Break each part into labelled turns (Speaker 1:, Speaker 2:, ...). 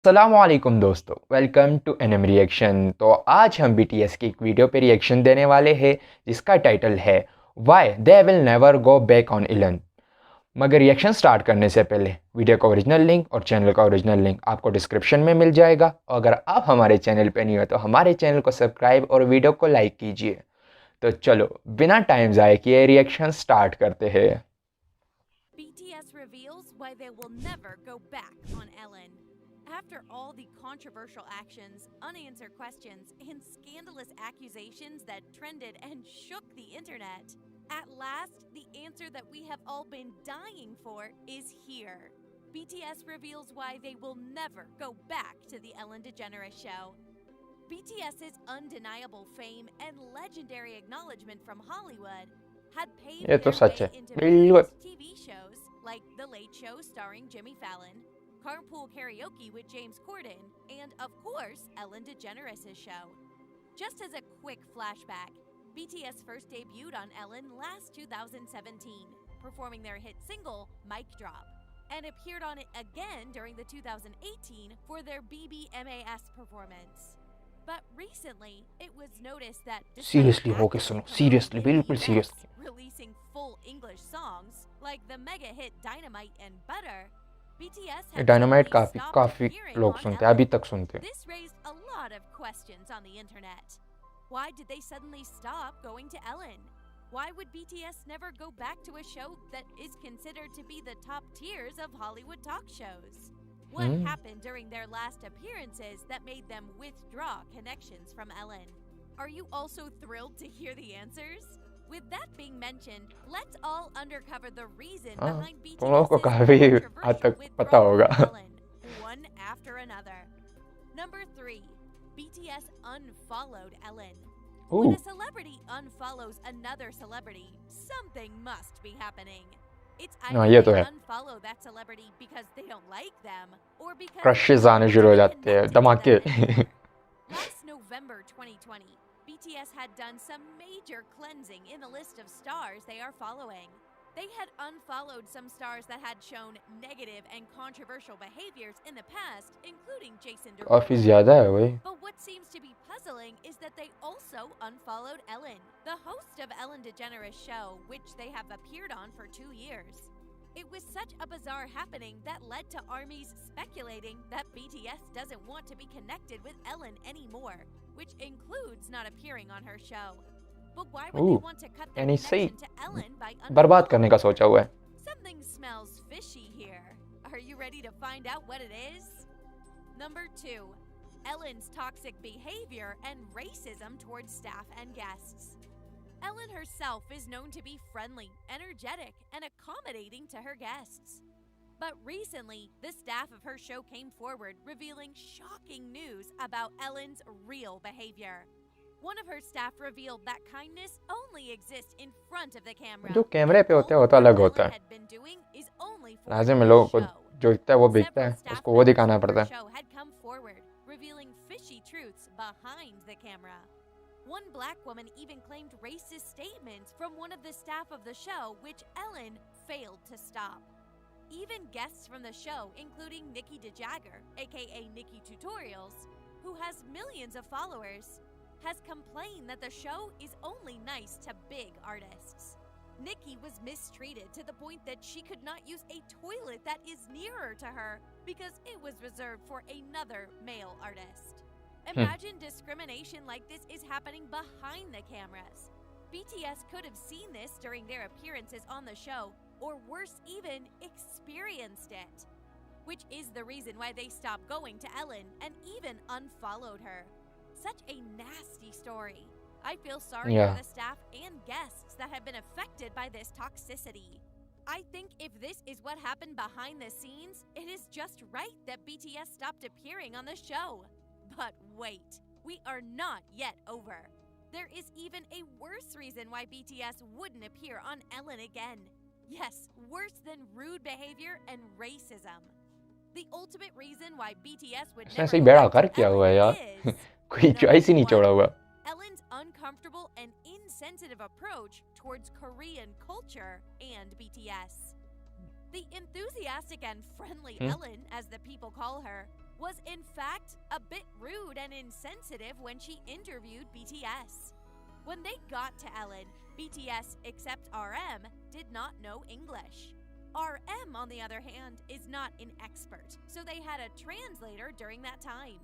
Speaker 1: अस्सलामुअलैकुम दोस्तों, welcome to एनिम reaction. तो आज हम बीटीएस की एक वीडियो पे रिएक्शन देने वाले हैं जिसका टाइटल है why they will never go back on Elon. मगर रिएक्शन स्टार्ट करने से पहले वीडियो का ओरिजिनल लिंक और चैनल का ओरिजिनल लिंक आपको डिस्क्रिप्शन में मिल जाएगा। और अगर आप हमारे चैनल पे नहीं हो तो हमारे चैनल को सब्सक्राइब और वीडियो को लाइक कीजिए। तो चलो बिना टाइम ज़ाय किए रिएक्शन स्टार्ट करते हैं।
Speaker 2: BTS reveals why they will never go back on Ellen. After all the controversial actions, unanswered questions, and scandalous accusations that trended and shook the internet, at last, the answer that we have all been dying for is here. BTS reveals why they will never go back to the Ellen DeGeneres show. BTS's undeniable fame and legendary acknowledgement from Hollywood had paved
Speaker 1: ये तो
Speaker 2: their
Speaker 1: such
Speaker 2: way
Speaker 1: है
Speaker 2: into
Speaker 1: बिल्कुल।
Speaker 2: various TV shows like The Late Show starring Jimmy Fallon, Carpool Karaoke with James Corden, and of course, Ellen DeGeneres' show. Just as a quick flashback, BTS first debuted on Ellen last 2017, performing their hit single, Mic Drop, and appeared on it again during the 2018 for their BBMAS performance. But recently, it was noticed that
Speaker 1: seriously होके सुनो, seriously बिल्कुल seriously.
Speaker 2: releasing full English songs like the mega hit Dynamite and Butter, BTS had
Speaker 1: dynamite
Speaker 2: suddenly
Speaker 1: काफी
Speaker 2: stopped
Speaker 1: काफी
Speaker 2: appearing
Speaker 1: लोग
Speaker 2: on
Speaker 1: सुनते हैं, अभी
Speaker 2: Ellen.
Speaker 1: तक सुनते हैं।
Speaker 2: This raised a lot of questions on the internet. Why did they suddenly stop going to Ellen? Why would BTS never go back to a show that is considered to be the top tiers of Hollywood talk shows? What happened during their last appearances that made them withdraw connections from Ellen? Are you also thrilled to hear the answers? With that being mentioned, let's all uncover the reason behind
Speaker 1: तुम लोगों को
Speaker 2: BTS's
Speaker 1: काफी हद
Speaker 2: controversial
Speaker 1: तक पता
Speaker 2: withdrawal
Speaker 1: होगा।
Speaker 2: from Ellen, one after another. Number 3, BTS unfollowed Ellen. When a celebrity unfollows another celebrity, something must be happening. It's
Speaker 1: हाँ
Speaker 2: either
Speaker 1: ये तो
Speaker 2: they
Speaker 1: है,
Speaker 2: unfollow that celebrity because they don't like them, or because
Speaker 1: crushes
Speaker 2: they
Speaker 1: आने
Speaker 2: don't
Speaker 1: शुरू हो
Speaker 2: want to be
Speaker 1: जाते हैं,
Speaker 2: connected to
Speaker 1: धमाके।
Speaker 2: them anymore. Last November 2020, BTS had done some major cleansing in the list of stars they are following. They had unfollowed some stars that had shown negative and controversial behaviors in the past, including Jason
Speaker 1: काफी
Speaker 2: Derulo.
Speaker 1: ज्यादा है भाई।
Speaker 2: But what seems to be puzzling is that they also unfollowed Ellen, the host of Ellen DeGeneres' show, which they have appeared on for 2 years. It was such a bizarre happening that led to armies speculating that BTS doesn't want to be connected with Ellen anymore, which includes not appearing on her show. But why would they want to cut their
Speaker 1: यानी सही
Speaker 2: connection to Ellen by
Speaker 1: बर्बाद करने
Speaker 2: unfollowing
Speaker 1: का
Speaker 2: her?
Speaker 1: सोचा हुआ है।
Speaker 2: Something smells fishy here. Are you ready to find out what it is? Number 2, Ellen's toxic behavior and racism towards staff and guests. Ellen herself is known to be friendly, energetic, and accommodating to her guests. But recently, the staff of her show came forward revealing shocking news about Ellen's real behavior. One of her staff revealed that kindness only exists in front of the camera.
Speaker 1: जो कैमरे पे होता है वो तो
Speaker 2: All
Speaker 1: अलग
Speaker 2: that
Speaker 1: होता
Speaker 2: Ellen
Speaker 1: है।
Speaker 2: had been doing is only for
Speaker 1: लाजिम
Speaker 2: the
Speaker 1: लोगों को
Speaker 2: show.
Speaker 1: जो दिखता है वो बिकता है,
Speaker 2: Several staff
Speaker 1: उसको वो
Speaker 2: members
Speaker 1: दिखाना
Speaker 2: from
Speaker 1: पड़ता
Speaker 2: her
Speaker 1: है।
Speaker 2: show had come forward, revealing fishy truths behind the camera. One black woman even claimed racist statements from one of the staff of the show, which Ellen failed to stop. Even guests from the show, including Nikki DeJagger, aka Nikki Tutorials, who has millions of followers, has complained that the show is only nice to big artists. Nikki was mistreated to the point that she could not use a toilet that is nearer to her because it was reserved for another male artist. Imagine discrimination like this is happening behind the cameras. BTS could have seen this during their appearances on the show, or worse even, experienced it. Which is the reason why they stopped going to Ellen and even unfollowed her. Such a nasty story. I feel sorry for the staff and guests that have been affected by this toxicity. I think if this is what happened behind the scenes, it is just right that BTS stopped appearing on the show. But wait, we are not yet over. There is even a worse reason why BTS wouldn't appear on Ellen again. Yes, worse than rude behavior and racism. The ultimate reason why BTS would
Speaker 1: इसने
Speaker 2: never
Speaker 1: सही
Speaker 2: go
Speaker 1: बेड़ा
Speaker 2: back
Speaker 1: कर
Speaker 2: to
Speaker 1: किया हुआ है
Speaker 2: Ellen
Speaker 1: यार।
Speaker 2: is
Speaker 1: कोई choice ही नहीं
Speaker 2: number
Speaker 1: छोड़ा
Speaker 2: 1,
Speaker 1: हुआ।
Speaker 2: Ellen's uncomfortable and insensitive approach towards Korean culture and BTS. The enthusiastic and friendly Ellen, as the people call her, was in fact a bit rude and insensitive when she interviewed BTS. When they got to Ellen, BTS, except RM, did not know English. RM, on the other hand, is not an expert, so they had a translator during that time.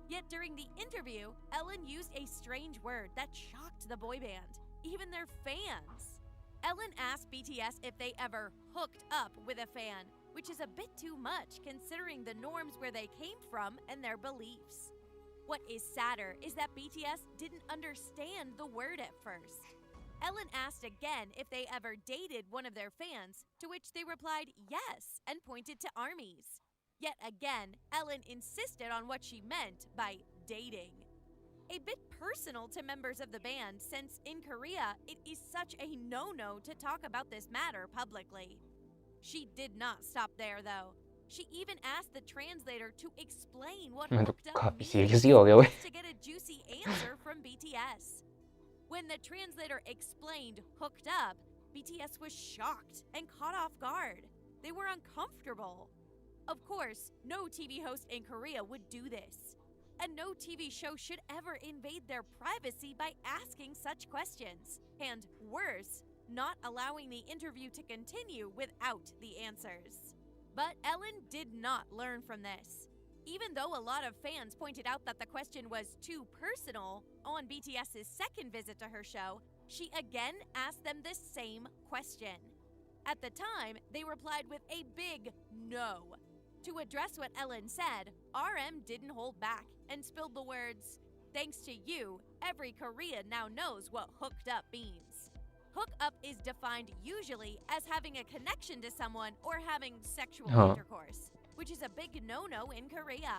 Speaker 2: Yet during the interview, Ellen used a strange word that shocked the boy band, even their fans. Ellen asked BTS if they ever hooked up with a fan, which is a bit too much considering the norms where they came from and their beliefs. What is sadder is that BTS didn't understand the word at first. Ellen asked again if they ever dated one of their fans, to which they replied yes and pointed to ARMYs. Yet again, Ellen insisted on what she meant by dating. A bit personal to members of the band since in Korea, it is such a no-no to talk about this matter publicly. She did not stop there though. She even asked the translator to explain what
Speaker 1: मैं तो
Speaker 2: hooked up
Speaker 1: काफी
Speaker 2: means
Speaker 1: serious ही हो गया भाई।
Speaker 2: just to get a juicy answer from BTS. When the translator explained hooked up, BTS was shocked and caught off guard. They were uncomfortable. Of course, no TV host in Korea would do this. And no TV show should ever invade their privacy by asking such questions. And worse, not allowing the interview to continue without the answers. But Ellen did not learn from this. Even though a lot of fans pointed out that the question was too personal, on BTS's second visit to her show, she again asked them the same question. At the time, they replied with a big no. To address what Ellen said, RM didn't hold back and spilled the words, "Thanks to you, every Korean now knows what hooked up means." Hook up is defined usually as having a connection to someone or having sexual intercourse, which is a big no-no in Korea.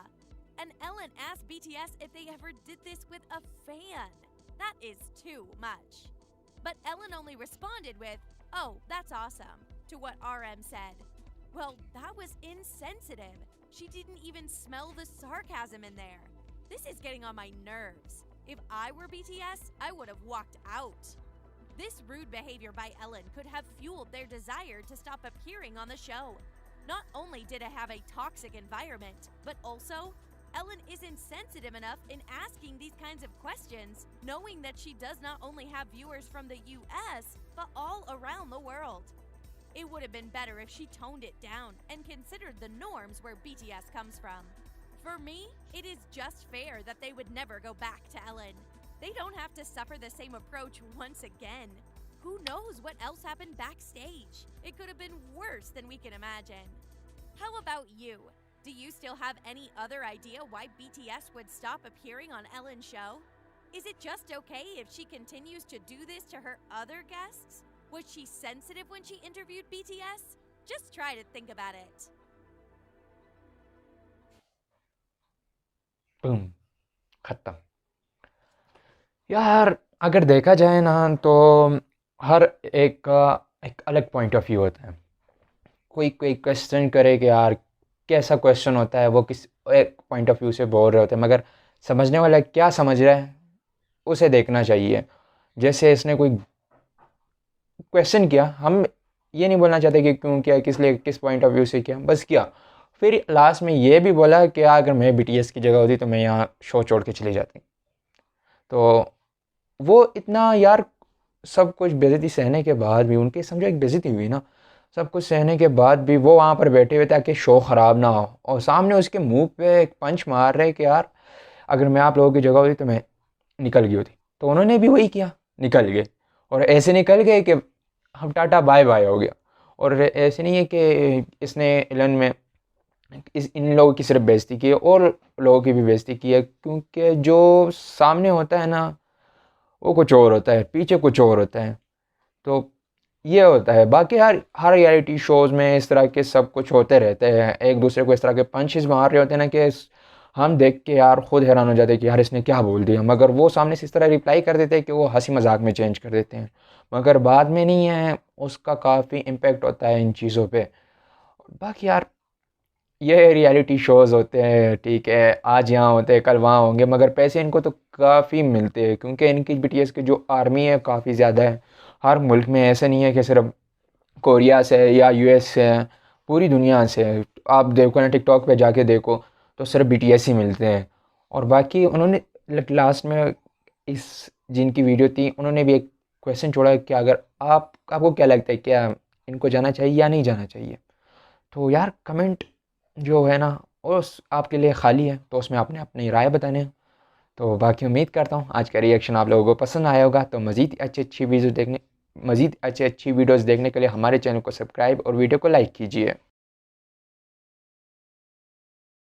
Speaker 2: And Ellen asked BTS if they ever did this with a fan. That is too much. But Ellen only responded with, "Oh, that's awesome," to what RM said. Well, that was insensitive. She didn't even smell the sarcasm in there. This is getting on my nerves. If I were BTS, I would have walked out. This rude behavior by Ellen could have fueled their desire to stop appearing on the show. Not only did it have a toxic environment, but also, Ellen is insensitive enough in asking these kinds of questions, knowing that she does not only have viewers from the US, but all around the world. It would have been better if she toned it down and considered the norms where BTS comes from. For me, it is just fair that they would never go back to Ellen. They don't have to suffer the same approach once again. Who knows what else happened backstage? It could have been worse than we can imagine. How about you? Do you still have any other idea why BTS would stop appearing on Ellen's show? Is it just okay if she continues to do this to her other guests? Was she sensitive when she interviewed BTS? Just try to think about it.
Speaker 1: Boom, खत्म। यार अगर देखा जाए ना तो हर एक का एक अलग पॉइंट ऑफ व्यू होता है। कोई कोई क्वेश्चन करे कि यार कैसा क्वेश्चन होता है, वो किस एक पॉइंट ऑफ व्यू से बोल रहे होते हैं, मगर समझने वाला क्या समझ रहा है उसे देखना चाहिए। जैसे इसने कोई क्वेश्चन किया, हम ये नहीं बोलना चाहते कि क्यों किया, किस लिए, किस पॉइंट ऑफ व्यू से किया, बस किया। फिर लास्ट में ये भी बोला कि अगर मैं BTS की जगह होती तो मैं यहाँ शो छोड़ के चली जाती। तो वो इतना यार सब कुछ बेइज्जती सहने के बाद भी, उनके समझो एक बेइज्जती हुई ना, सब कुछ सहने के बाद भी वो वहाँ पर बैठे हुए ताकि शो ख़राब ना हो, और सामने उसके मुंह पे एक पंच मार रहे कि यार अगर मैं आप लोगों की जगह होती तो मैं निकल गई होती। तो उन्होंने भी वही किया, निकल गए, और ऐसे निकल गए कि हम टाटा बाय बाय हो गया। और ऐसे नहीं है कि इसने इलन में इन लोगों की सिर्फ बेइज्जती की है, और लोगों की भी बेइज्जती की है, क्योंकि जो सामने होता है ना वो कुछ और होता है, पीछे कुछ और होता है। तो ये होता है। बाकी हर रियलिटी शोज़ में इस तरह के सब कुछ होते रहते हैं, एक दूसरे को इस तरह के पंचेस मार रहे होते हैं ना कि हम देख के यार खुद हैरान हो जाते हैं कि यार इसने क्या बोल दिया, मगर वो सामने से इस तरह रिप्लाई कर देते हैं कि वो हंसी मजाक में चेंज कर देते हैं, मगर बाद में नहीं है, उसका काफ़ी इम्पेक्ट होता है इन चीज़ों पे। बाकी यार ये रियलिटी शोज़ होते हैं, ठीक है, आज यहाँ होते हैं कल वहाँ होंगे, मगर पैसे इनको तो काफ़ी मिलते हैं, क्योंकि इनकी BTS की जो आर्मी है काफ़ी ज़्यादा है हर मुल्क में। ऐसा नहीं है कि सिर्फ कोरिया से या US से, पूरी दुनिया से। आप देखो ना, टिकटॉक पे जाके देखो तो सिर्फ BTS ही मिलते हैं। और बाकी उन्होंने लास्ट में इस जिनकी वीडियो थी उन्होंने भी एक क्वेश्चन छोड़ा कि अगर आपको क्या लगता है, क्या इनको जाना चाहिए या नहीं जाना चाहिए। तो यार कमेंट जो है ना वो आपके लिए खाली है, तो उसमें आपने अपनी राय बताने हैं। तो बाकी उम्मीद करता हूँ आज का रिएक्शन आप लोगों को पसंद आया होगा। तो मज़ीद अच्छी वीडियोज़ देखने के लिए हमारे चैनल को सब्सक्राइब और वीडियो को लाइक कीजिए।